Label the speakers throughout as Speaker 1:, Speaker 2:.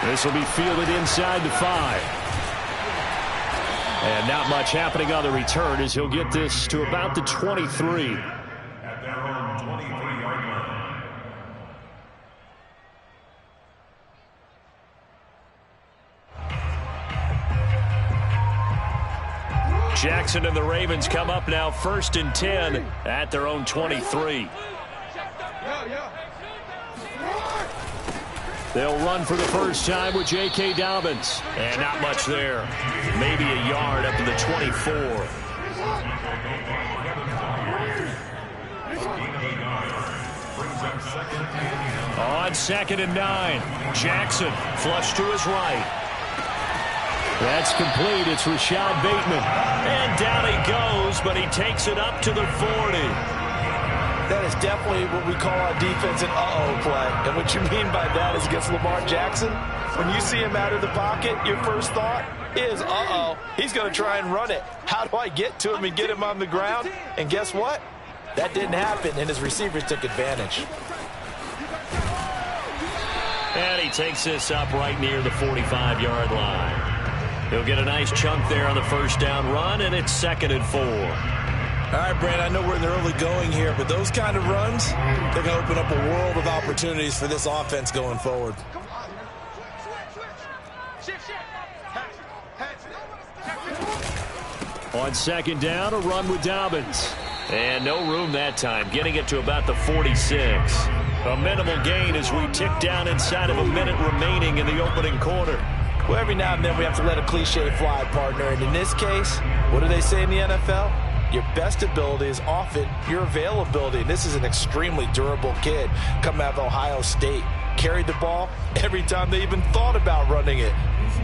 Speaker 1: This will be fielded inside the 5. And not much happening on the return as he'll get this to about the 23.
Speaker 2: At their own 23-yard line.
Speaker 1: Jackson and the Ravens come up now 1st and 10 at their own 23. They'll run for the first time with J.K. Dobbins. And not much there. Maybe a yard up to the 24. On 2nd and 9. Jackson flush to his right. That's complete. It's Rashad Bateman. And down he goes, but he takes it up to the 40.
Speaker 3: That is definitely what we call our defense an uh-oh play. And what you mean by that is against Lamar Jackson, when you see him out of the pocket, your first thought is, uh-oh, he's going to try and run it. How do I get to him and get him on the ground? And guess what? That didn't happen, and his receivers took advantage.
Speaker 1: And he takes this up right near the 45-yard line. He'll get a nice chunk there on the first down run, and it's 2nd and 4.
Speaker 3: All right, Brand, I know we're in the early going here, but those kind of runs, they're going to open up a world of opportunities for this offense going forward.
Speaker 1: On 2nd down, a run with Dobbins. And no room that time, getting it to about the 46. A minimal gain as we tick down inside of a minute remaining in the opening quarter.
Speaker 3: Well, every now and then we have to let a cliche fly, partner. And in this case, what do they say in the NFL? Your best ability is often your availability. And this is an extremely durable kid coming out of Ohio State. Carried the ball every time they even thought about running it.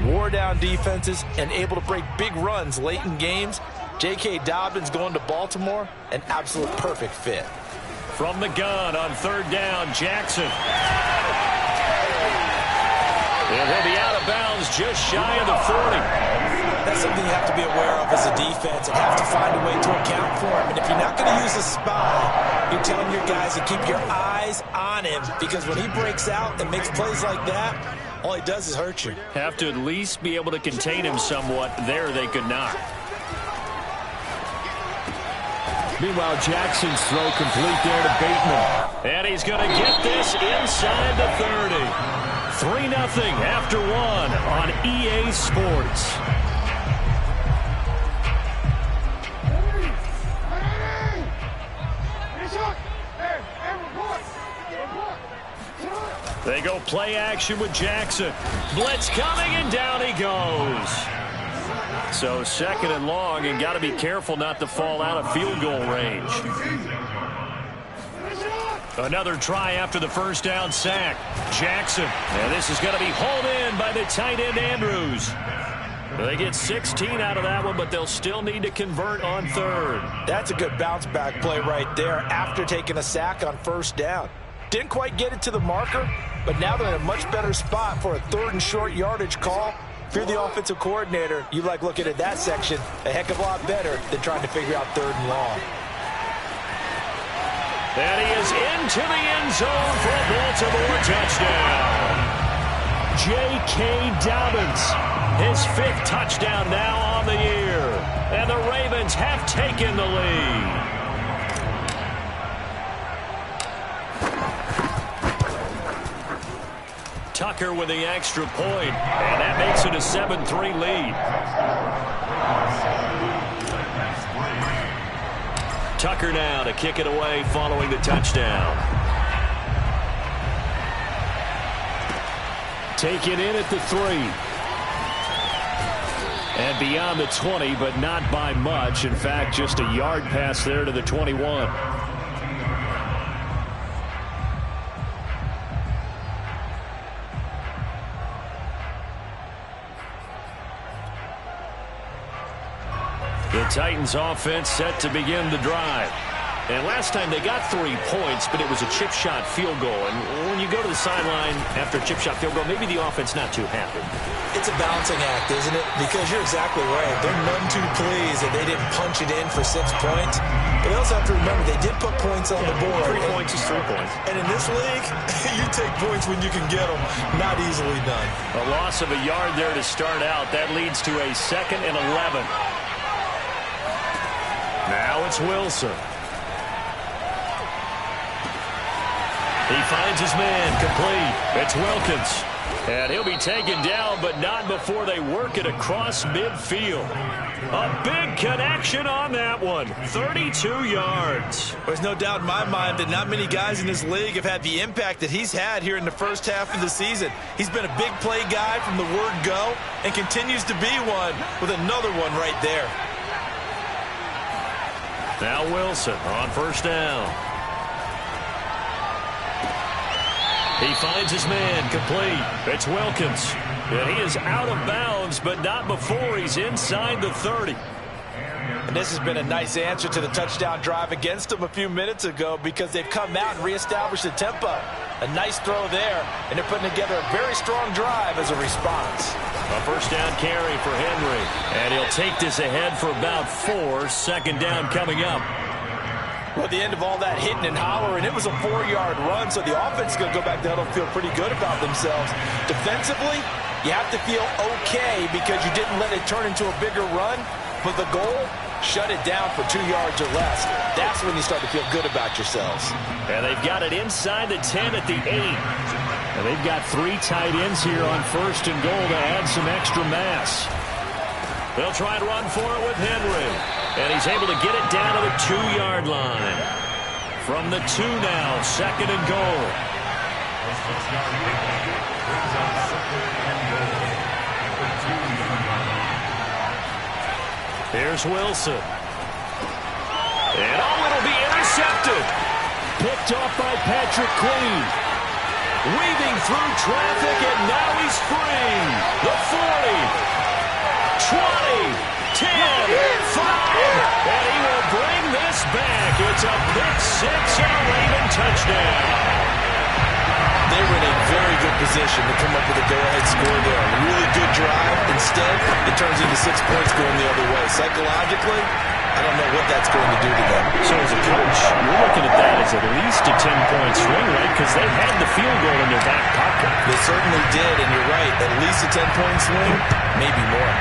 Speaker 3: Wore down defenses and able to break big runs late in games. J.K. Dobbins going to Baltimore, an absolute perfect fit.
Speaker 1: From the gun on 3rd down, Jackson. And he'll be out of bounds just shy of the 40.
Speaker 3: That's something you have to be aware of as a defense and have to find a way to account for him. And if you're not going to use a spy, you're telling your guys to keep your eyes on him, because when he breaks out and makes plays like that, all he does is hurt you.
Speaker 1: Have to at least be able to contain him somewhat. There they could not. Meanwhile, Jackson's throw complete there to Bateman. And he's going to get this inside the 30. 3-0 after 1 on EA Sports. They go play action with Jackson. Blitz coming, and down he goes. So 2nd and long, and got to be careful not to fall out of field goal range. Another try after the first down sack. Jackson. And this is going to be hauled in by the tight end Andrews. They get 16 out of that one, but they'll still need to convert on 3rd.
Speaker 3: That's a good bounce back play right there after taking a sack on 1st down. Didn't quite get it to the marker, but now they're in a much better spot for a 3rd and short yardage call. If you're the offensive coordinator, you like looking at that section a heck of a lot better than trying to figure out 3rd and long.
Speaker 1: And he is into the end zone for a Baltimore touchdown. J.K. Dobbins, his 5th touchdown now on the year. And the Ravens have taken the lead. Tucker with the extra point, and that makes it a 7-3 lead. Tucker now to kick it away following the touchdown. Taken in at the 3. And beyond the 20, but not by much. In fact, just a yard pass there to the 21. The Titans offense set to begin the drive. And last time they got 3 points, but it was a chip shot field goal. And when you go to the sideline after a chip shot field goal, maybe the offense not too happy.
Speaker 3: It's a balancing act, isn't it? Because you're exactly right. They're none too pleased that they didn't punch it in for 6 points. But they also have to remember they did put points on the board.
Speaker 1: 3 points is 3 points.
Speaker 3: And in this league, you take points when you can get them. Not easily done.
Speaker 1: A loss of a yard there to start out. That leads to a 2nd and 11. Now it's Wilson. He finds his man, complete. It's Wilkins. And he'll be taken down, but not before they work it across midfield. A big connection on that one. 32 yards.
Speaker 3: There's no doubt in my mind that not many guys in this league have had the impact that he's had here in the first half of the season. He's been a big play guy from the word go and continues to be one with another one right there.
Speaker 1: Now Wilson on first down. He finds his man, complete. It's Wilkins. And he is out of bounds, but not before he's inside the 30.
Speaker 3: And this has been a nice answer to the touchdown drive against them a few minutes ago because they've come out and reestablished the tempo. A nice throw there, and they're putting together a very strong drive as a response.
Speaker 1: A first down carry for Henry. And he'll take this ahead for about 4. Second down coming up.
Speaker 3: Well, at the end of all that hitting and hollering, it was a 4-yard run, so the offense is going to go back to huddle and feel pretty good about themselves. Defensively, you have to feel okay because you didn't let it turn into a bigger run, but the goal, shut it down for 2 yards or less. That's when you start to feel good about yourselves.
Speaker 1: And they've got it inside the 10 at the 8. And they've got 3 tight ends here on first and goal to add some extra mass. They'll try and run for it with Henry. And he's able to get it down to the 2-yard line. From the 2 now, second and goal. Here's Wilson. And it'll be intercepted. Picked off by Patrick Queen. Weaving through traffic, and now he's free. The 40, 20, 10, 5, and he will bring this back. It's a pick 6 and a Raven touchdown.
Speaker 3: They were in a very good position to come up with a go-ahead score there. A really good drive. Instead, it turns into 6 points going the other way. Psychologically, I don't know what that's going to do to them.
Speaker 1: So as a coach, you're looking at that as at least a 10-point swing, right? Because they had the field goal in their back pocket.
Speaker 3: They certainly did, and you're right. At least a 10-point swing, maybe more.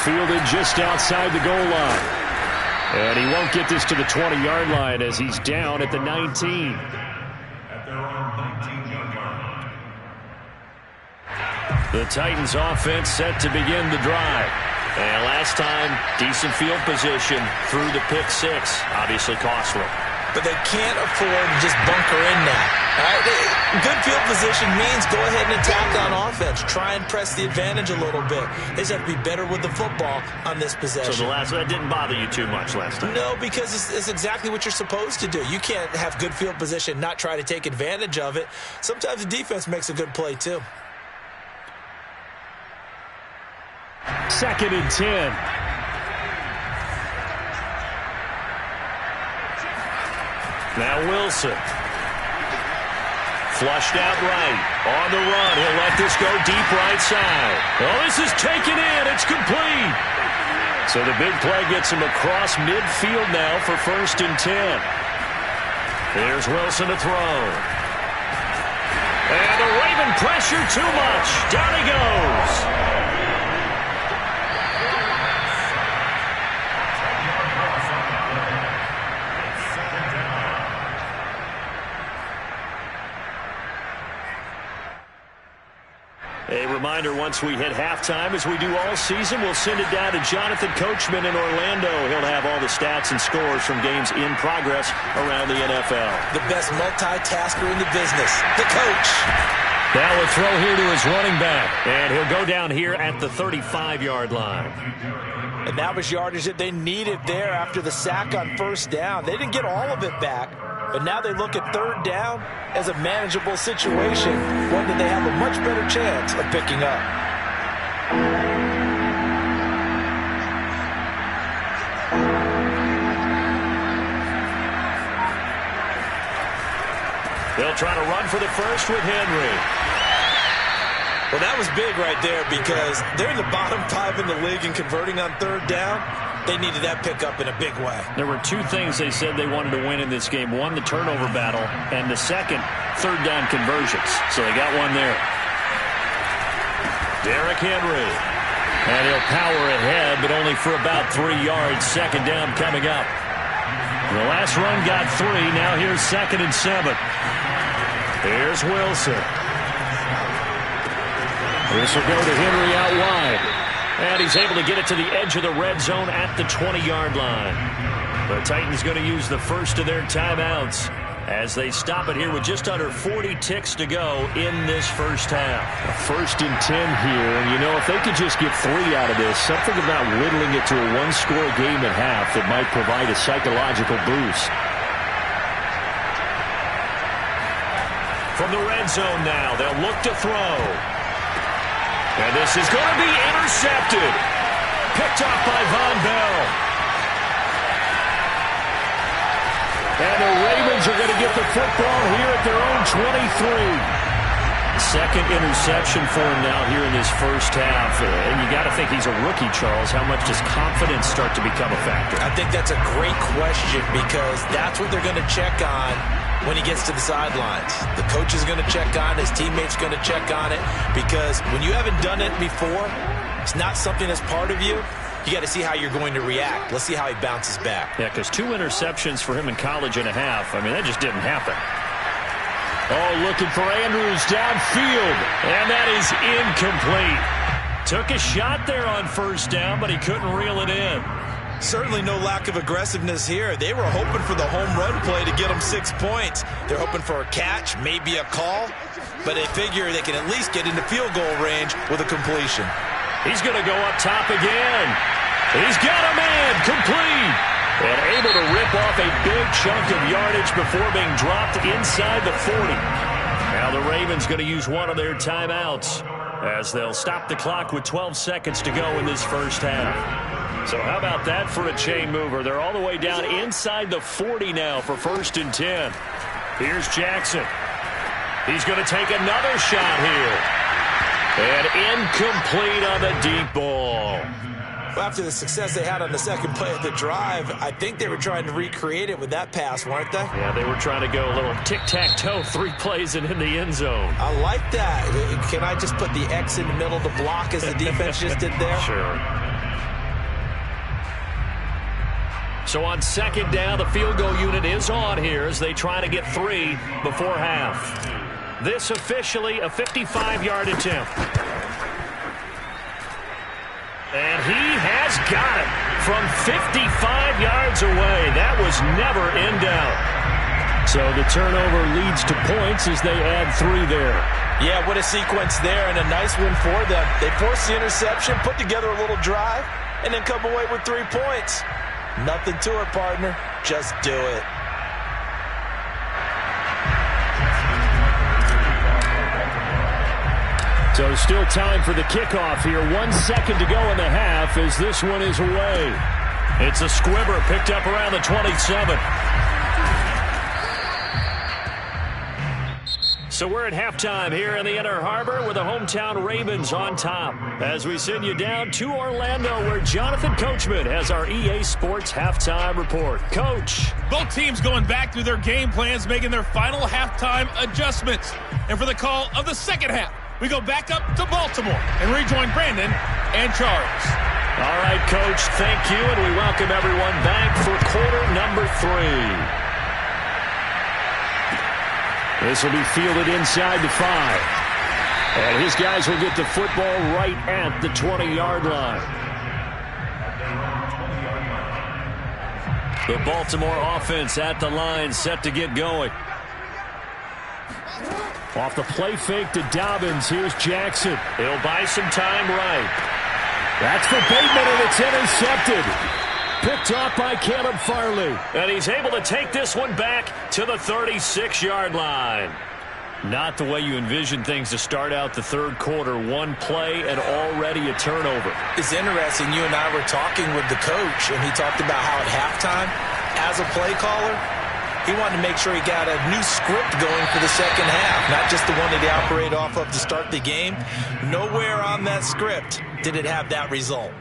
Speaker 1: Fielded just outside the goal line. And he won't get this to the 20-yard line as he's down at the 19.
Speaker 2: At their own 19-yard line.
Speaker 1: The Titans offense set to begin the drive. And last time, decent field position through the pick 6. Obviously costly.
Speaker 3: But they can't afford to just bunker in now. All right? Good field position means go ahead and attack on offense. Try and press the advantage a little bit. They just have to be better with the football on this possession.
Speaker 1: So that didn't bother you too much last time?
Speaker 3: No, because it's exactly what you're supposed to do. You can't have good field position, not try to take advantage of it. Sometimes the defense makes a good play too.
Speaker 1: 2nd and 10. Now Wilson. Flushed out right. On the run. He'll let this go deep right side. Oh, this is taken in. It's complete. So the big play gets him across midfield now for 1st and 10. Here's Wilson to throw. And the Raven pressure too much. Down he goes. A reminder, once we hit halftime, as we do all season, we'll send it down to Jonathan Coachman in Orlando. He'll have all the stats and scores from games in progress around the NFL.
Speaker 3: The best multitasker in the business, the coach.
Speaker 1: Now a throw here to his running back, and he'll go down here at the 35-yard line.
Speaker 3: And that was yardage that they needed there after the sack on first down. They didn't get all of it back. But now they look at third down as a manageable situation, one that they have a much better chance of picking up.
Speaker 1: They'll try to run for the first with Henry.
Speaker 3: Well, that was big right there because they're in the bottom 5 in the league in converting on third down. They needed that pickup in a big way.
Speaker 1: There were two things they said they wanted to win in this game. One, the turnover battle, and the second, third down conversions. So they got one there. Derrick Henry. And he'll power ahead, but only for about 3 yards. Second down coming up. The last run got 3. Now here's 2nd and 7. Here's Wilson. This will go to Henry out wide. And he's able to get it to the edge of the red zone at the 20-yard line. The Titans going to use the first of their timeouts as they stop it here with just under 40 ticks to go in this first half. 1st and 10 here, and you know, if they could just get 3 out of this, something about whittling it to a one-score game at half that might provide a psychological boost. From the red zone now, they'll look to throw. And this is going to be intercepted. Picked off by Von Bell. And the Ravens are going to get the football here at their own 23. Second interception for him now here in this first half. And you got to think he's a rookie, Charles. How much does confidence start to become a factor?
Speaker 3: I think that's a great question because that's what they're going to check on when he gets to the sidelines. The coach is going to check on it. His teammates going to check on it because when you haven't done it before, it's not something that's part of you. You got to see how you're going to react. Let's see how he bounces back.
Speaker 1: Yeah, because 2 interceptions for him in college and a half. I mean, that just didn't happen. Oh, looking for Andrews downfield. And that is incomplete. Took a shot there on first down, but he couldn't reel it in.
Speaker 3: Certainly no lack of aggressiveness here. They were hoping for the home run play to get them 6 points. They're hoping for a catch, maybe a call, but they figure they can at least get into field goal range with a completion.
Speaker 1: He's going to go up top again. He's got a man complete. And able to rip off a big chunk of yardage before being dropped inside the 40. Now the Ravens going to use one of their timeouts as they'll stop the clock with 12 seconds to go in this first half. So how about that for a chain mover? They're all the way down inside the 40 now for 1st and 10. Here's Jackson. He's going to take another shot here. And incomplete on the deep ball.
Speaker 3: Well, after the success they had on the second play of the drive, I think they were trying to recreate it with that pass, weren't they?
Speaker 1: Yeah, they were trying to go a little tic-tac-toe, 3 plays and in the end zone.
Speaker 3: I like that. Can I just put the X in the middle to block as the defense just did there?
Speaker 1: Sure. So on 2nd down, the field goal unit is on here as they try to get 3 before half. This officially a 55-yard attempt. And he has got it from 55 yards away. That was never in doubt. So the turnover leads to points as they add 3 there.
Speaker 3: Yeah, what a sequence there and a nice one for them. They forced the interception, put together a little drive, and then come away with 3 points. Nothing to it, partner. Just do it.
Speaker 1: So still time for the kickoff here. 1 second to go in the half as this one is away. It's a squibber picked up around the 27. So we're at halftime here in the Inner Harbor with the hometown Ravens on top. As we send you down to Orlando where Jonathan Coachman has our EA Sports halftime report. Coach.
Speaker 4: Both teams going back through their game plans, making their final halftime adjustments. And for the call of the second half, we go back up to Baltimore and rejoin Brandon and Charles.
Speaker 1: All right, Coach, thank you, and we welcome everyone back for quarter number 3. This will be fielded inside the 5. And his guys will get the football right at the 20-yard line. The Baltimore offense at the line, set to get going. Off the play fake to Dobbins. Here's Jackson. He'll buy some time right. That's for Bateman, and it's intercepted. Picked off by Caleb Farley. And he's able to take this one back to the 36-yard line. Not the way you envision things to start out the third quarter. 1 play and already a turnover.
Speaker 3: It's interesting. You and I were talking with the coach, and he talked about how at halftime, as a play caller, He wanted to make sure he got a new script going for the second half, not just the one that he operated off of to start the game. Nowhere on that script did it have that result.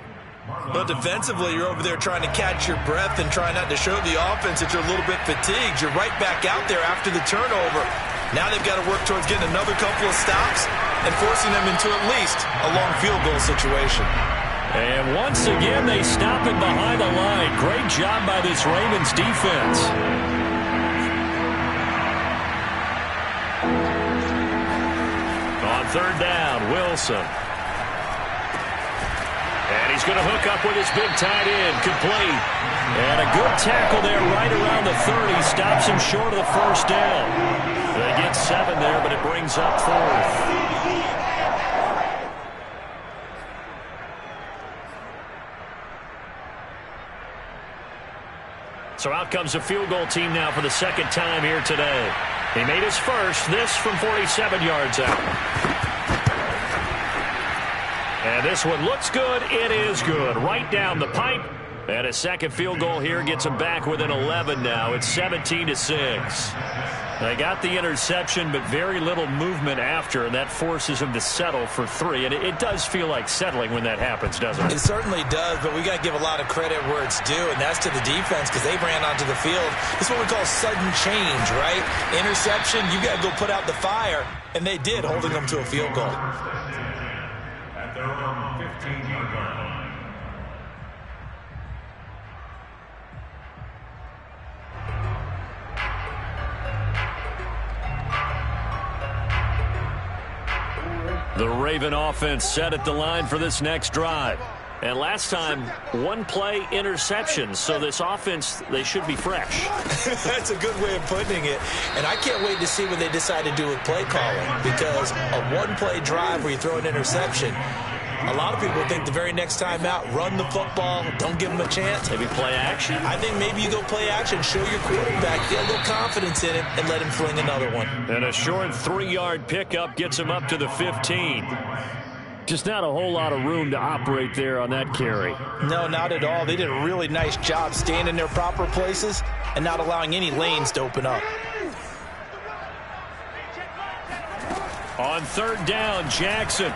Speaker 3: But defensively, you're over there trying to catch your breath and try not to show the offense that you're a little bit fatigued. You're right back out there after the turnover. Now they've got to work towards getting another couple of stops and forcing them into at least a long field goal situation.
Speaker 1: And once again, they stop it behind the line. Great job by this Ravens defense. On third down, Wilson. And he's going to hook up with his big tight end, complete. And a good tackle there right around the 30. Stops him short of the first down. They get 7 there, but it brings up 4th. So out comes the field goal team now for the second time here today. He made his first, this from 47 yards out. And this one looks good. It is good. Right down the pipe. And a second field goal here gets him back within 11 now. It's 17-6. They got the interception, but very little movement after, and that forces him to settle for 3. And it does feel like settling when that happens, doesn't it?
Speaker 3: It certainly does, but we got to give a lot of credit where it's due, and that's to the defense because they ran onto the field. This is what we call sudden change, right? Interception, you got to go put out the fire, and they did, holding them to a field goal.
Speaker 2: At their own 15-yard line.
Speaker 1: The Raven offense set at the line for this next drive. And last time, one play interception. So this offense, they should be fresh.
Speaker 3: That's a good way of putting it. And I can't wait to see what they decide to do with play calling. Because a one-play drive where you throw an interception, a lot of people think the very next time out, run the football, don't give them a chance.
Speaker 1: Maybe play action?
Speaker 3: I think maybe you go play action, show your quarterback, get a little confidence in it, and let him fling another one.
Speaker 1: And a short 3-yard pickup gets him up to the 15. Just not a whole lot of room to operate there on that carry.
Speaker 3: No, not at all. They did a really nice job staying in their proper places and not allowing any lanes to open up.
Speaker 1: On third down, Jackson.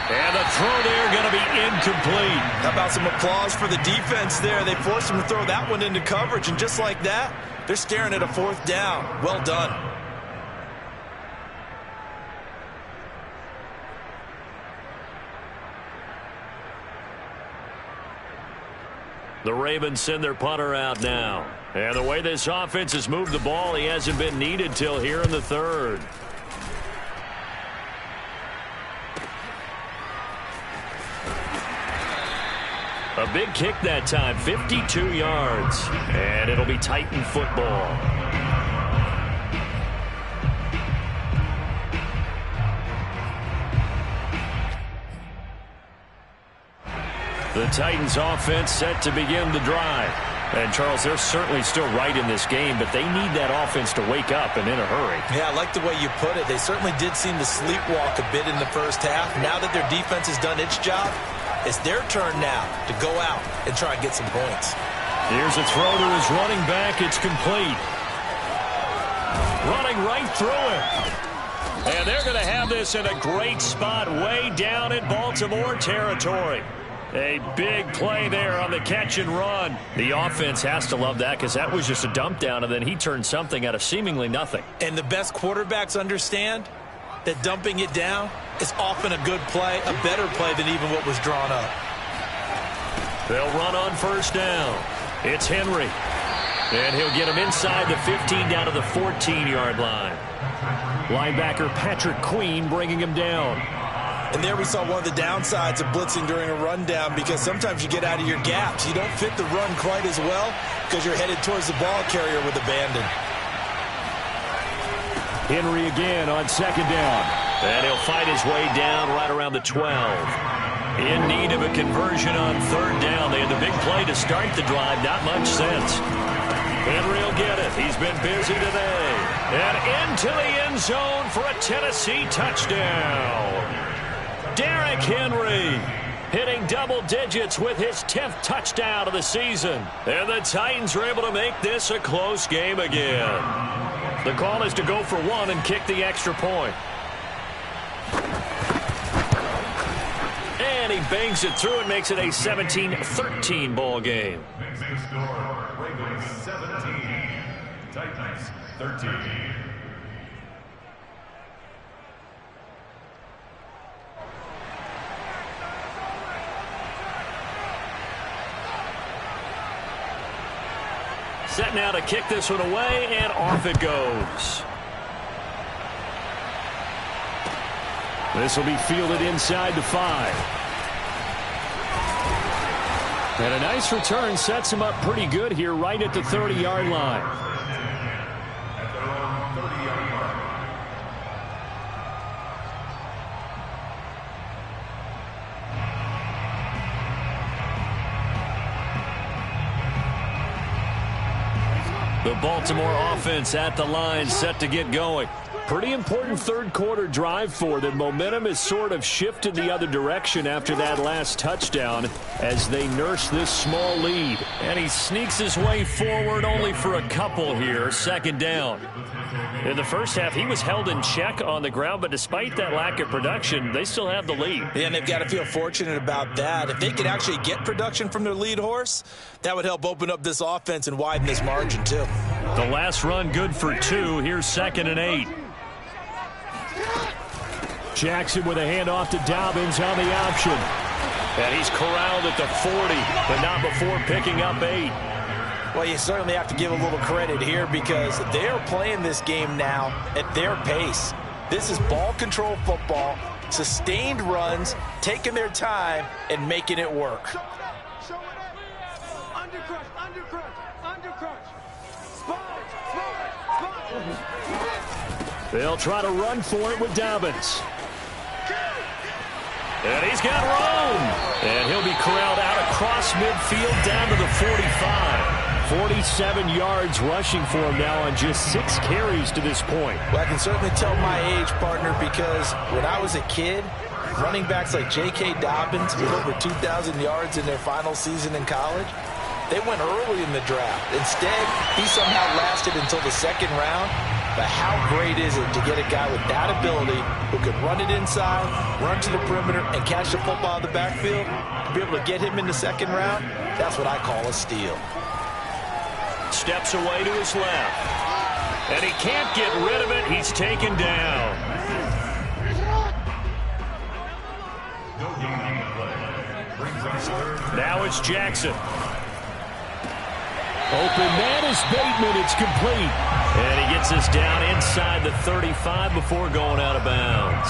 Speaker 1: And the throw there going to be incomplete.
Speaker 3: How about some applause for the defense there? They forced him to throw that one into coverage, and just like that, they're staring at a 4th down. Well done.
Speaker 1: The Ravens send their punter out now. And the way this offense has moved the ball, he hasn't been needed till here in the 3rd. A big kick that time, 52 yards. And it'll be Titan football. The Titans offense set to begin the drive. And, Charles, they're certainly still right in this game, but they need that offense to wake up and in a hurry.
Speaker 3: Yeah, I like the way you put it. They certainly did seem to sleepwalk a bit in the first half. Now that their defense has done its job, it's their turn now to go out and try and get some points.
Speaker 1: Here's a throw to his running back. It's complete. Running right through him. And they're going to have this in a great spot way down in Baltimore territory. A big play there on the catch and run. The offense has to love that because that was just a dump down, and then he turned something out of seemingly nothing.
Speaker 3: And the best quarterbacks understand that dumping it down is often a good play, a better play than even what was drawn up.
Speaker 1: They'll run on first down. It's Henry. And he'll get him inside the 15 down to the 14-yard line. Linebacker Patrick Queen bringing him down.
Speaker 3: And there we saw one of the downsides of blitzing during a rundown because sometimes you get out of your gaps. You don't fit the run quite as well because you're headed towards the ball carrier with abandon.
Speaker 1: Henry again on second down. And he'll fight his way down right around the 12. In need of a conversion on third down. They had the big play to start the drive. Not much sense. Henry will get it. He's been busy today. And into the end zone for a Tennessee touchdown. Derrick Henry hitting double digits with his 10th touchdown of the season. And the Titans are able to make this a close game again. The call is to go for one and kick the extra point. And he bangs it through and makes it a 17-13 ball game.
Speaker 2: Makes the score, Ravens 17, Titans 13.
Speaker 1: Set now to kick this one away, and off it goes. This will be fielded inside the 5. And a nice return sets him up pretty good here right at the 30-yard line.
Speaker 2: At their own 30-yard line.
Speaker 1: The Baltimore offense at the line, set to get going. Pretty important third quarter drive for them. Momentum has sort of shifted the other direction after that last touchdown as they nurse this small lead. And he sneaks his way forward only for a couple here. Second down. In the first half, he was held in check on the ground, but despite that lack of production, they still have the lead.
Speaker 3: Yeah, and they've got to feel fortunate about that. If they could actually get production from their lead horse, that would help open up this offense and widen this margin too.
Speaker 1: The last run good for 2. Here's 2nd and 8. Jackson with a handoff to Dobbins on the option. And he's corralled at the 40, but not before picking up 8.
Speaker 3: Well, you certainly have to give a little credit here because they're playing this game now at their pace. This is ball control football, sustained runs, taking their time, and making it work.
Speaker 1: They'll try to run for it with Dobbins. And he's got room. And he'll be corralled out across midfield down to the 45. 47 yards rushing for him now on just 6 carries to this point.
Speaker 3: Well, I can certainly tell my age, partner, because when I was a kid, running backs like J.K. Dobbins with over 2,000 yards in their final season in college, they went early in the draft. Instead, he somehow lasted until the 2nd round. But how great is it to get a guy with that ability who can run it inside, run to the perimeter, and catch the football in the backfield? To be able to get him in the 2nd round, that's what I call a steal.
Speaker 1: Steps away to his left. And he can't get rid of it. He's taken down. Now it's Jackson. Open man is Bateman. It's complete. And he gets us down inside the 35 before going out of bounds.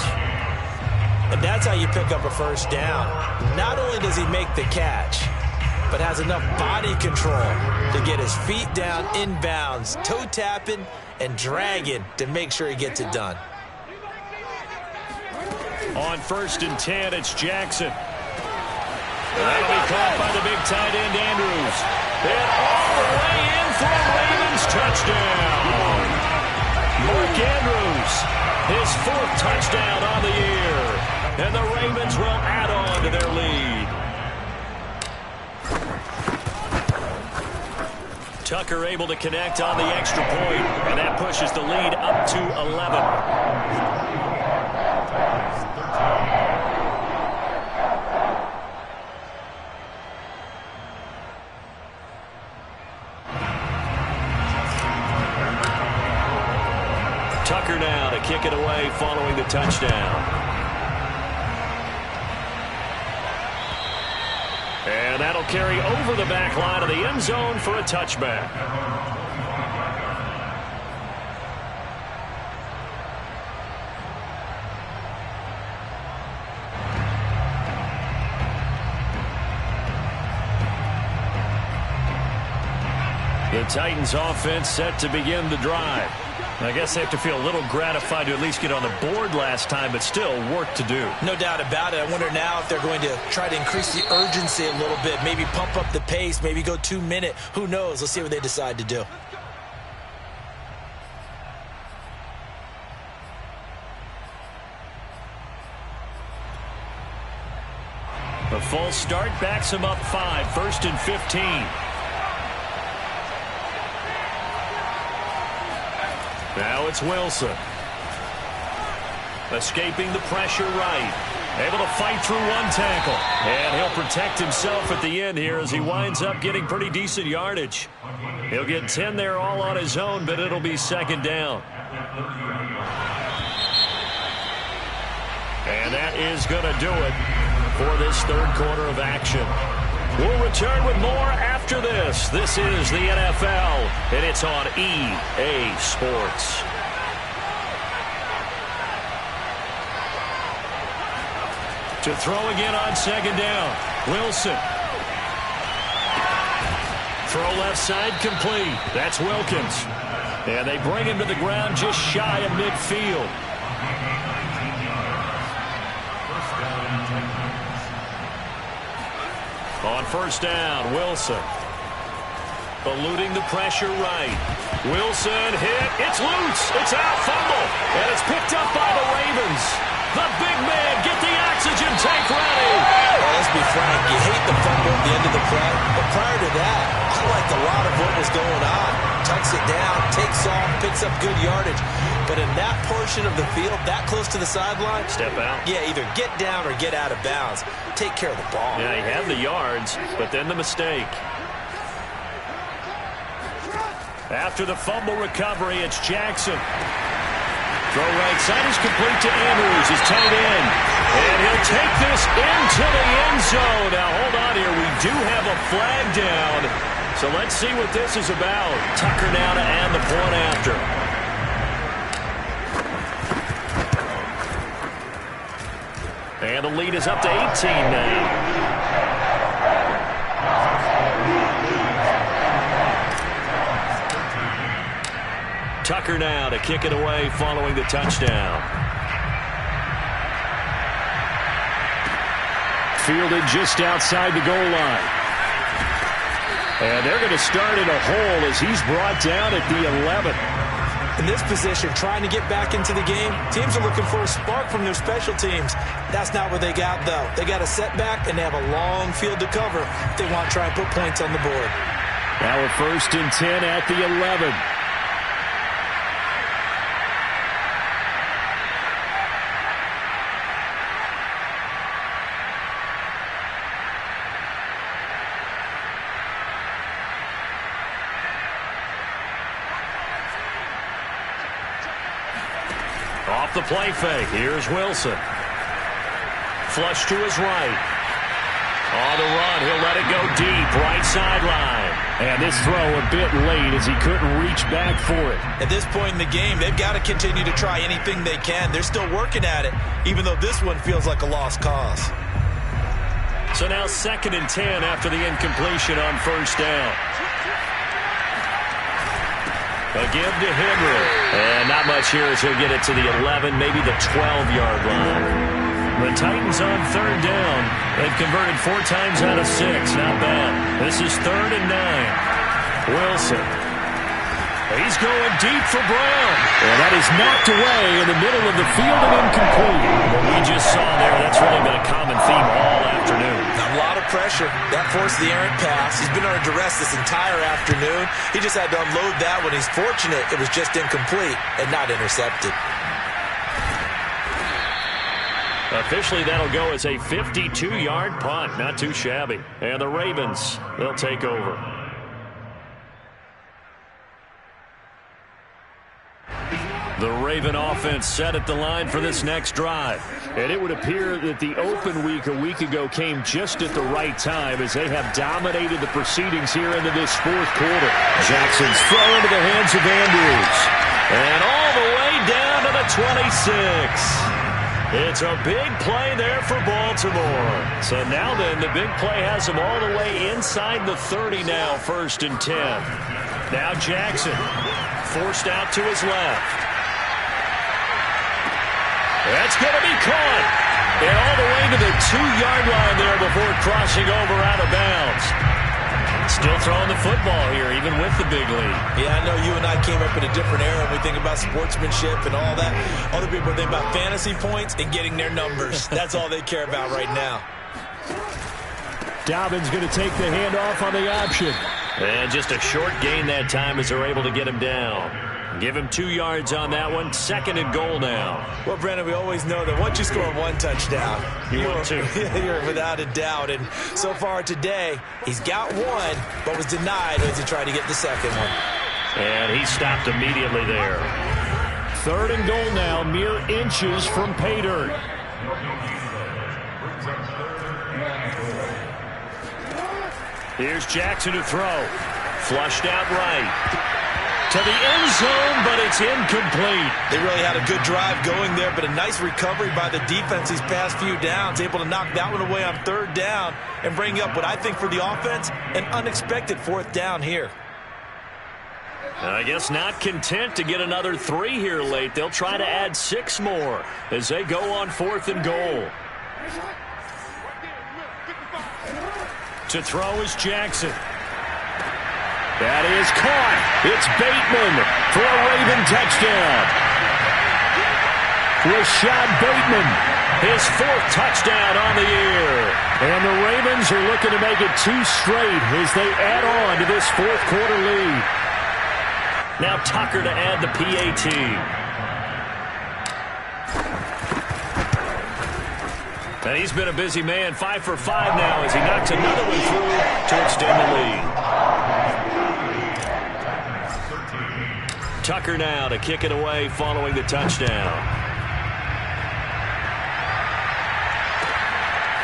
Speaker 3: And that's how you pick up a first down. Not only does he make the catch, but has enough body control to get his feet down inbounds, toe tapping and dragging to make sure he gets it done.
Speaker 1: On 1st and 10, it's Jackson. That'll be caught by the big tight end, Andrews. And all the way in for a Ravens touchdown. Mark Andrews, his 4th touchdown on the year. And the Ravens will add on to their lead. Tucker able to connect on the extra point, and that pushes the lead up to 11. Tucker now to kick it away following the touchdown. And that'll carry over the back line of the end zone for a touchback. The Titans offense set to begin the drive. I guess they have to feel a little gratified to at least get on the board last time, but still work to do.
Speaker 3: No doubt about it. I wonder now if they're going to try to increase the urgency a little bit, maybe pump up the pace, maybe go 2-minute. Who knows? Let's see what they decide to do.
Speaker 1: A false start backs him up 5, 1st and 15. Now it's Wilson. Escaping the pressure right. Able to fight through one tackle. And he'll protect himself at the end here as he winds up getting pretty decent yardage. He'll get 10 there all on his own, but it'll be 2nd down. And that is going to do it for this 3rd quarter of action. We'll return with more after this. This is the NFL, and it's on EA Sports. To throw again on 2nd down. Wilson. Throw left side complete. That's Wilkins. And they bring him to the ground just shy of midfield. On 1st down, Wilson. Eluding the pressure right. Wilson hit. It's loose. It's out. Fumble. And it's picked up by the Ravens. The big man, get the oxygen tank ready.
Speaker 3: Well, let's be frank, you hate the fumble at the end of the play. But prior to that, I liked a lot of what was going on. Tucks it down, takes off, picks up good yardage. But in that portion of the field, that close to the sideline,
Speaker 1: step out.
Speaker 3: Yeah, either get down or get out of bounds. Take care of the ball.
Speaker 1: Yeah, he had the yards, but then the mistake. After the fumble recovery, it's Jackson. Throw right side is complete to Andrews, his tight end. And he'll take this into the end zone. Now, hold on here. We do have a flag down. So let's see what this is about. Tucker now to add the point after. And the lead is up to 18 now. Tucker now to kick it away following the touchdown. Fielded just outside the goal line. And they're going to start in a hole as he's brought down at the 11.
Speaker 3: In this position, trying to get back into the game, teams are looking for a spark from their special teams. That's not what they got, though. They got a setback, and they have a long field to cover if they want to try and put points on the board.
Speaker 1: Now a 1st and 10 at the 11. Off the play fake. Here's Wilson. Flush to his right. On the run, he'll let it go deep. Right sideline. And this throw a bit late as he couldn't reach back for it.
Speaker 3: At this point in the game, they've got to continue to try anything they can. They're still working at it, even though this one feels like a lost cause.
Speaker 1: So now 2nd and 10 after the incompletion on 1st down. A give to Henry. And not much here as he'll get it to the 11, maybe the 12-yard line. The Titans on 3rd down. They've converted 4 times out of 6. Not bad. This is 3rd and 9. Wilson. He's going deep for Brown. And that is knocked away in the middle of the field and incomplete. What we just saw there, that's really been a common theme all afternoon.
Speaker 3: A lot of pressure. That forced the errant pass. He's been under duress this entire afternoon. He just had to unload that one. He's fortunate it was just incomplete and not intercepted.
Speaker 1: Officially, that'll go as a 52-yard punt. Not too shabby. And the Ravens, they'll take over. The Raven offense set at the line for this next drive. And it would appear that the open week a week ago came just at the right time as they have dominated the proceedings here into this 4th quarter. Jackson's throw into the hands of Andrews. And all the way down to the 26. It's a big play there for Baltimore. So now then, the big play has them all the way inside the 30 now, 1st and 10. Now Jackson forced out to his left. That's going to be caught. And all the way to the 2-yard line there before crossing over out of bounds. Still throwing the football here, even with the big lead.
Speaker 3: Yeah, I know you and I came up in a different era. We think about sportsmanship and all that. Other people think about fantasy points and getting their numbers. That's all they care about right now.
Speaker 1: Dobbins going to take the handoff on the option.
Speaker 5: And just a short gain that time as they're able to get him down. Give him 2 yards on that one. 2nd and goal now.
Speaker 3: Well, Brandon, we always know that once you score 1 touchdown, you're without a doubt. And so far today, he's got 1, but was denied as he tried to get the 2nd one.
Speaker 5: And he stopped immediately there.
Speaker 1: 3rd and goal now, mere inches from pay dirt. Here's Jackson to throw. Flushed out right. To the end zone, but it's incomplete.
Speaker 3: They really had a good drive going there, but a nice recovery by the defense these past few downs, able to knock that one away on 3rd down and bring up what I think for the offense, an unexpected 4th down here.
Speaker 5: I guess not content to get another 3 here late. They'll try to add 6 more as they go on 4th and goal.
Speaker 1: To throw is Jackson. That is caught. It's Bateman for a Raven touchdown. Rashad Bateman, his 4th touchdown on the year. And the Ravens are looking to make it 2 straight as they add on to this 4th quarter lead.
Speaker 5: Now Tucker to add the PAT. And he's been a busy man, 5 for 5 now as he knocks another one through to extend the lead. Tucker now to kick it away following the touchdown.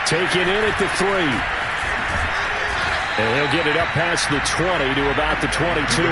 Speaker 1: Taken in at the 3. And he'll get it up past the 20 to about the 22.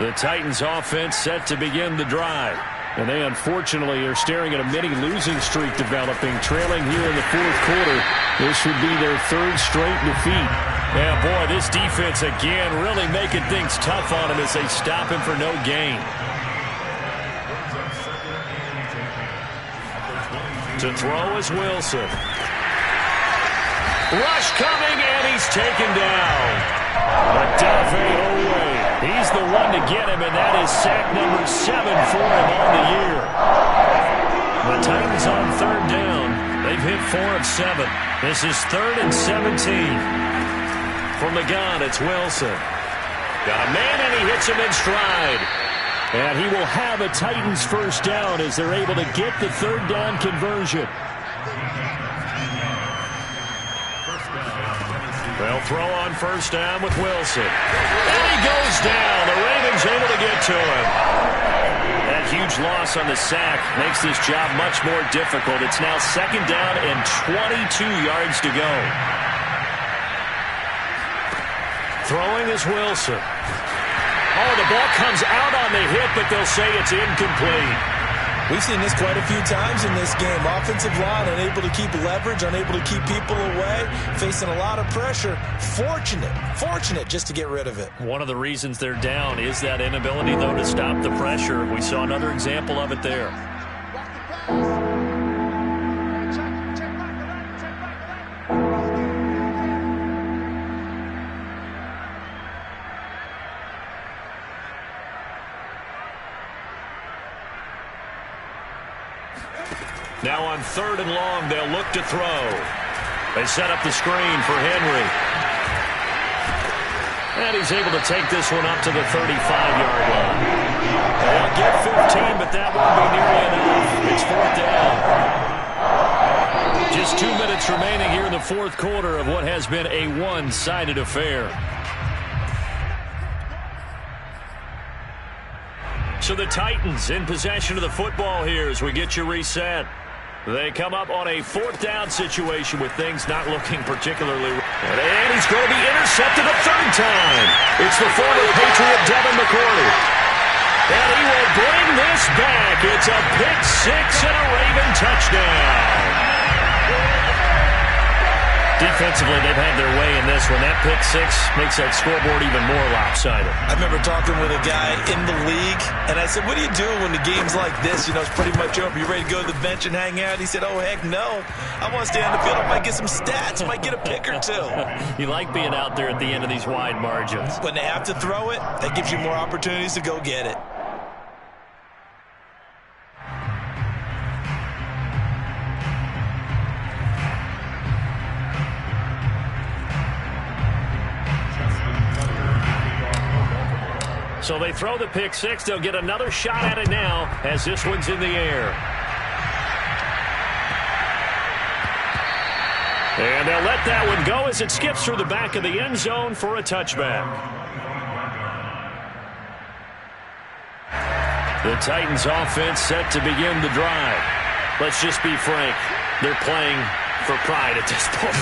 Speaker 1: The Titans offense set to begin the drive. And they unfortunately are staring at a mini losing streak developing, trailing here in the 4th quarter. This would be their 3rd straight defeat.
Speaker 5: Yeah, boy, this defense again really making things tough on him as they stop him for no gain. To throw is Wilson. Rush coming, and he's taken down. Odafe Oweh. He's the one to get him, and that is sack number 7 for him on the year. The Titans on 3rd down. They've hit 4 of 7. This is 3rd and 17. From the gun, it's Wilson. Got a man, and he hits him in stride.
Speaker 1: And he will have a Titans 1st down as they're able to get the 3rd down conversion.
Speaker 5: They'll throw on 1st down with Wilson. And he goes down. The Ravens able to get to him. That huge loss on the sack makes this job much more difficult. It's now 2nd down and 22 yards to go. Throwing is Wilson. Oh, the ball comes out on the hit, but they'll say it's incomplete.
Speaker 3: We've seen this quite a few times in this game. Offensive line unable to keep leverage, unable to keep people away, facing a lot of pressure. Fortunate just to get rid of it.
Speaker 5: One of the reasons they're down is that inability, though, to stop the pressure. We saw another example of it there. Now on 3rd and long, they'll look to throw. They set up the screen for Henry. And he's able to take this one up to the 35-yard line. They'll get 15, but that won't be nearly enough. It's 4th down. Just 2 minutes remaining here in the 4th quarter of what has been a one-sided affair. So the Titans in possession of the football here as we get you reset. They come up on a 4th down situation with things not looking particularly. And he's going to be intercepted a 3rd time. It's the former Patriot Devin McCourty. And he will bring this back. It's a pick 6 and a Raven touchdown.
Speaker 1: Defensively, they've had their way in this one. That pick six makes that scoreboard even more lopsided.
Speaker 3: I remember talking with a guy in the league, and I said, what do you do when the game's like this? You know, it's pretty much over. You ready to go to the bench and hang out? He said, oh, heck no. I want to stay on the field. I might get some stats. I might get a pick or two.
Speaker 1: You like being out there at the end of these wide margins.
Speaker 3: When they have to throw it, that gives you more opportunities to go get it.
Speaker 1: So they throw the pick six. They'll get another shot at it now as this one's in the air. And they'll let that one go as it skips through the back of the end zone for a touchback. The Titans offense set to begin the drive. Let's just be frank. They're playing for pride at this point.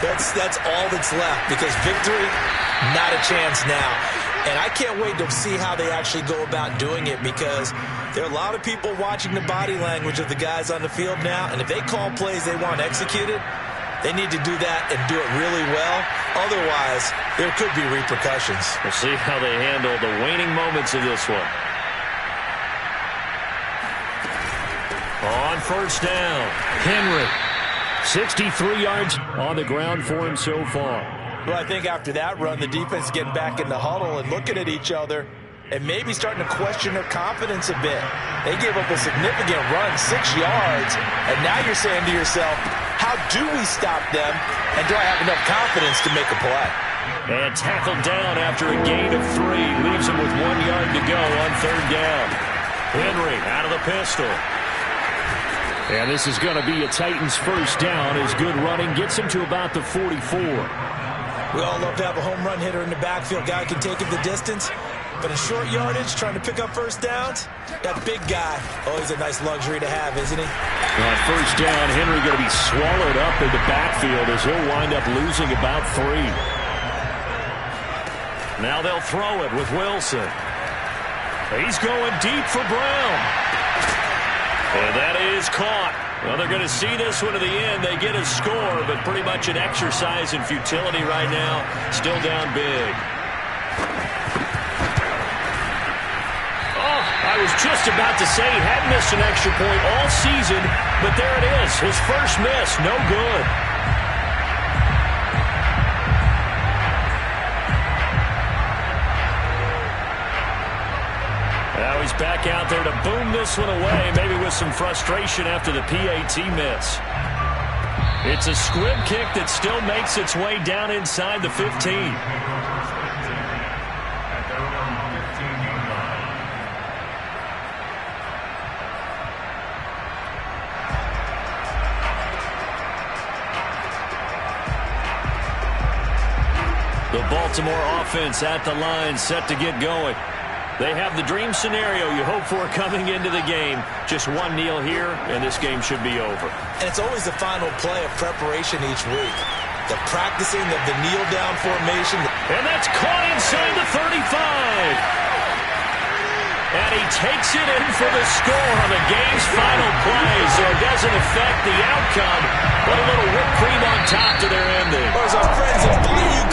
Speaker 3: That's all that's left, because victory, not a chance now. And I can't wait to see how they actually go about doing it, because there are a lot of people watching the body language of the guys on the field now, and if they call plays they want executed, they need to do that and do it really well. Otherwise, there could be repercussions.
Speaker 1: We'll see how they handle the waning moments of this one. On first down, Henry. 63 yards on the ground for him so far.
Speaker 3: Well, I think after that run, the defense is getting back in the huddle and looking at each other and maybe starting to question their confidence a bit. They gave up a significant run, 6 yards, and now you're saying to yourself, how do we stop them, and do I have enough confidence to make a play?
Speaker 1: And tackled down after a gain of 3. Leaves him with 1 yard to go on third down. Henry out of the pistol. And this is going to be a Titans first down as good running gets him to about the 44.
Speaker 3: We all love to have a home run hitter in the backfield. Guy can take it the distance. But in short yardage, trying to pick up first downs, that big guy, always a nice luxury to have, isn't he?
Speaker 1: On first down, Henry going to be swallowed up in the backfield as he'll wind up losing about 3. Now they'll throw it with Wilson. He's going deep for Brown. And that is caught. Well, they're going to see this one to the end. They get a score, but pretty much an exercise in futility right now. Still down big. Oh, I was just about to say he hadn't missed an extra point all season, but there it is. His first miss, no good. Now he's back out there to boom this one away, maybe with some frustration after the PAT miss. It's a squib kick that still makes its way down inside the 15. The Baltimore offense at the line, set to get going. They have the dream scenario you hope for coming into the game. Just one kneel here, and this game should be over.
Speaker 3: And it's always the final play of preparation each week. The practicing of the kneel-down formation.
Speaker 1: And that's caught inside the 35. And he takes it in for the score on the game's final play, so it doesn't affect the outcome, but a little whipped cream on top to their ending.
Speaker 3: Or as our friends in Bayou